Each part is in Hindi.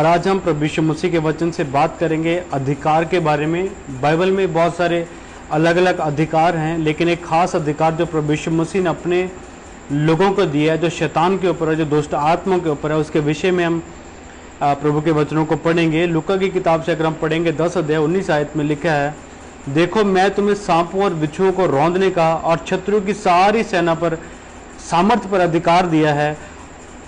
और आज हम प्रभु यीशु मसीह के वचन से बात करेंगे अधिकार के बारे में। बाइबल में बहुत सारे अलग अलग अधिकार हैं, लेकिन एक खास अधिकार जो प्रभु यीशु मसीह ने अपने लोगों को दिया है, जो शैतान के ऊपर है, जो दुष्ट आत्मा के ऊपर है, उसके विषय में हम प्रभु के वचनों को पढ़ेंगे। लूका की किताब से अगर हम पढ़ेंगे 10 अध्याय 19 आयत में लिखा है, देखो मैं तुम्हें सांपों और बिच्छुओं को रौंदने का और शत्रुओं की सारी सेना पर सामर्थ्य पर अधिकार दिया है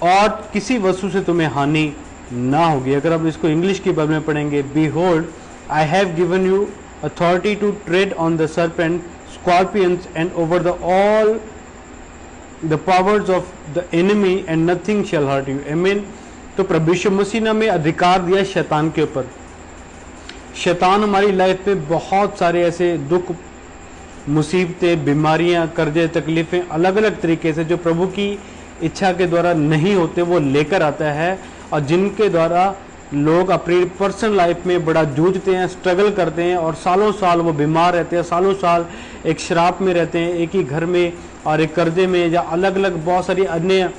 और किसी वस्तु से तुम्हें हानि ना होगी। अगर हम इसको इंग्लिश की बाइबल में पढ़ेंगे, Behold, I have given you authority to tread on the serpent, scorpions and over the all the powers of the enemy and nothing shall hurt you. Amen। तो प्रभु यीशु मसीह ने हमें अधिकार दिया शैतान के ऊपर। शैतान हमारी लाइफ में बहुत सारे ऐसे दुख, मुसीबतें, बीमारियां, कर्जे, तकलीफें अलग अलग तरीके से जो प्रभु की इच्छा के द्वारा नहीं होते वो लेकर आता है, और जिनके द्वारा लोग अपनी पर्सनल लाइफ में बड़ा जूझते हैं, स्ट्रगल करते हैं और सालों साल वो बीमार रहते हैं, सालों साल एक श्राप में रहते हैं, एक ही घर में और एक कर्जे में या अलग अलग बहुत सारी अन्य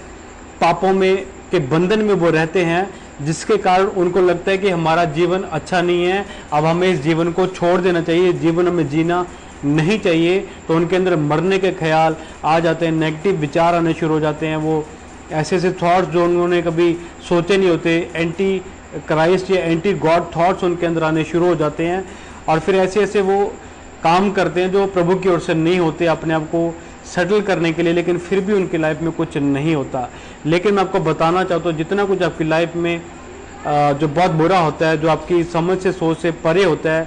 पापों में के बंधन में वो रहते हैं, जिसके कारण उनको लगता है कि हमारा जीवन अच्छा नहीं है, अब हमें इस जीवन को छोड़ देना चाहिए, जीवन हमें जीना नहीं चाहिए। तो उनके अंदर मरने के ख्याल आ जाते हैं, नेगेटिव विचार आने शुरू हो जाते हैं, वो ऐसे ऐसे थॉट्स जो उन्होंने कभी सोचे नहीं होते, एंटी क्राइस्ट या एंटी गॉड थॉट्स उनके अंदर आने शुरू हो जाते हैं, और फिर ऐसे ऐसे वो काम करते हैं जो प्रभु की ओर से नहीं होते, अपने आप को सेटल करने के लिए, लेकिन फिर भी उनकी लाइफ में कुछ नहीं होता। लेकिन मैं आपको बताना चाहता हूँ, जितना कुछ आपकी लाइफ में जो बहुत बुरा होता है, जो आपकी समझ से सोच से परे होता है,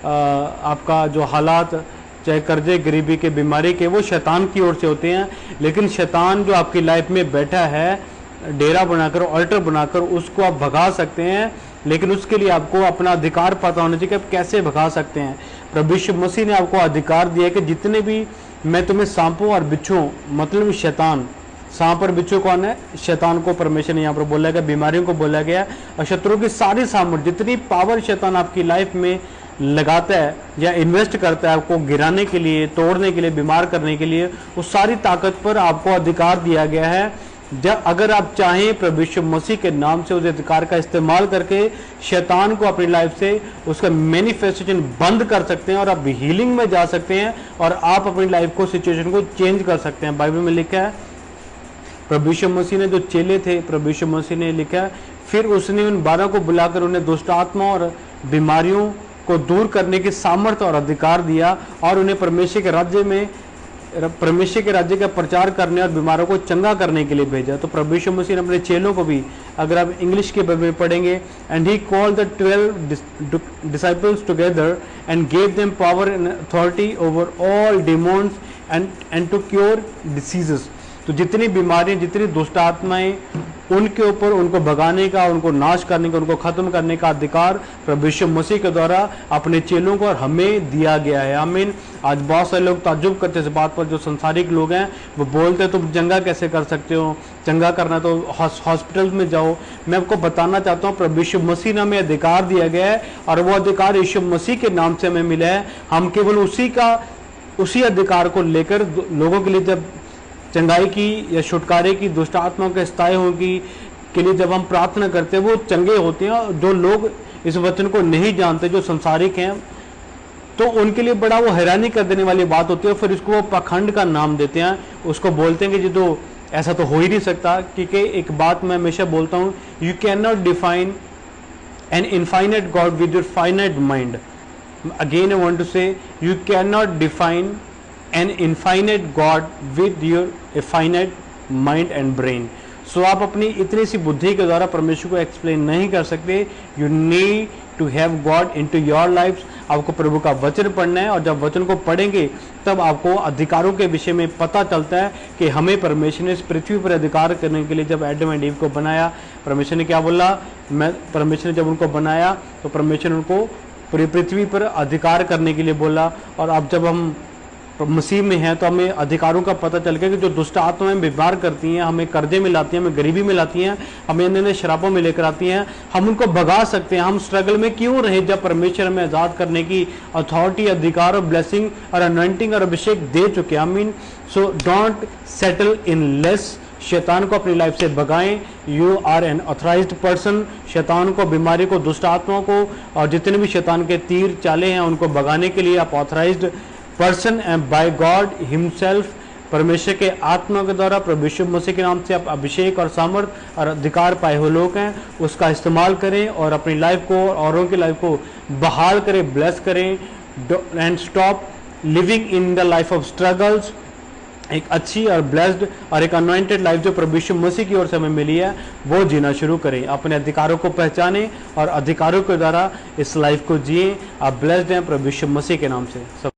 आपका जो हालात, चाहे कर्जे, गरीबी के, बीमारी के, वो शैतान की ओर से होते हैं। लेकिन शैतान जो आपकी लाइफ में बैठा है डेरा बनाकर, ऑल्टर बनाकर, उसको आप भगा सकते हैं, लेकिन उसके लिए आपको अपना अधिकार पता होना चाहिए कि आप कैसे भगा सकते हैं। प्रभु यीशु मसीह ने आपको अधिकार दिया कि जितने भी मैं तुम्हें सांपों और बिच्छुओं, मतलब शैतान, सांप और बिच्छू कौन है? शैतान को परमेश्वर ने यहाँ पर बोला गया, बीमारियों को बोला गया, और शत्रुओं की सारी सामर्थ, जितनी पावर शैतान आपकी लाइफ में लगाता है या इन्वेस्ट करता है आपको गिराने के लिए, तोड़ने के लिए, बीमार करने के लिए, उस सारी ताकत पर आपको अधिकार दिया गया है। जब अगर आप चाहें प्रभु यीशु मसीह के नाम से उस अधिकार का इस्तेमाल करके शैतान को अपनी लाइफ से उसका मैनिफेस्टेशन बंद कर सकते हैं, और आप हीलिंग में जा सकते हैं, और आप अपनी लाइफ को, सिचुएशन को चेंज कर सकते हैं। बाइबल में लिखा है, प्रभु यीशु मसीह ने जो चेले थे, प्रभु यीशु मसीह ने लिखा, फिर उसने उन 12 को बुलाकर उन्हें दुष्ट आत्मा और बीमारियों को दूर करने की सामर्थ्य और अधिकार दिया, और उन्हें परमेश्वर के राज्य का प्रचार करने और बीमारों को चंगा करने के लिए भेजा। तो प्रभु यीशु मसीह ने अपने चेलों को भी, अगर आप इंग्लिश के बारे में पढ़ेंगे, and he called the 12 disciples together and gave them power and authority over all demons and to cure diseases. तो जितनी बीमारियां, जितनी दुष्ट आत्माएं, उनके ऊपर उनको भगाने का, उनको नाश करने का, उनको खत्म करने का अधिकार प्रभु यीशु मसीह के द्वारा अपने चेलों को और हमें दिया गया है। आमीन। आज बहुत सारे लोग ताज्जुब करते हैं इस बात पर, जो संसारिक लोग हैं वो बोलते हैं तुम चंगा कैसे कर सकते हो, चंगा करना तो हॉस्पिटल में जाओ। मैं आपको बताना चाहता हूँ, प्रभु यीशु मसीह ने हमें अधिकार दिया गया है, और वो अधिकार यीशु मसीह के नाम से हमें मिला है। हम केवल उसी अधिकार को लेकर लोगों के लिए, जब चंगाई की या छुटकारे की, दुष्ट आत्माओं के स्थायी होगी के लिए जब हम प्रार्थना करते हैं, वो चंगे होते हैं। जो लोग इस वचन को नहीं जानते, जो संसारिक हैं, तो उनके लिए बड़ा वो हैरानी कर देने वाली बात होती है। फिर इसको वो पाखंड का नाम देते हैं, उसको बोलते हैं कि जी तो ऐसा तो हो ही नहीं सकता। क्योंकि एक बात मैं हमेशा बोलता हूँ, you can not define an infinite God with your finite mind. Again I want to say, you can not define an infinite God with your a finite mind and brain। सो आप अपनी इतनी सी बुद्धि के द्वारा परमेश्वर को एक्सप्लेन नहीं कर सकते। You need to have God into your life. आपको प्रभु का वचन पढ़ना है, और जब वचन को पढ़ेंगे तब आपको अधिकारों के विषय में पता चलता है कि हमें परमेश्वर ने इस पृथ्वी पर अधिकार करने के लिए, जब एडम एंड ईव को बनाया, परमेश्वर ने क्या बोला? परमेश्वर ने जब उनको बनाया तो परमेश्वर ने उनको पूरी पृथ्वी पर अधिकार करने के लिए बोला। और अब जब हम मसीह में हैं तो हमें अधिकारों का पता चल गया कि जो दुष्ट आत्माएं बीमार करती हैं, हमें कर्जे में लाती हैं, हमें गरीबी में लाती हैं, हमें अन्य शराबों में लेकर आती हैं, हम उनको भगा सकते हैं। हम स्ट्रगल में क्यों रहे जब परमेश्वर हमें आज़ाद करने की अथॉरिटी, अधिकार और ब्लेसिंग और अनॉइंटिंग और अभिषेक दे चुके हैं। I mean, so don't settle in less शैतान को अपनी लाइफ से भगाएं। You are an authorised person. शैतान को, बीमारी को, दुष्ट आत्माओं को और जितने भी शैतान के तीर चाले हैं उनको भगाने के लिए आप authorised person and by God himself, परमेश्वर के आत्मा के द्वारा, प्रभु यीशु मसीह के नाम से आप अभिषेक और सामर्थ और अधिकार पाए हुए लोग हैं। उसका इस्तेमाल करें और अपनी लाइफ को और औरों की लाइफ को बहाल करें, ब्लेस करें and stop living in the life of struggles. एक अच्छी और ब्लेस्ड और एक अनॉइंटेड लाइफ जो प्रभु यीशु मसीह की ओर से हमें मिली है वो जीना शुरू करें। अपने अधिकारों को पहचानें और अधिकारों के द्वारा इस लाइफ को जिए। आप ब्लेस्ड हैं प्रभु यीशु मसीह के नाम से। सब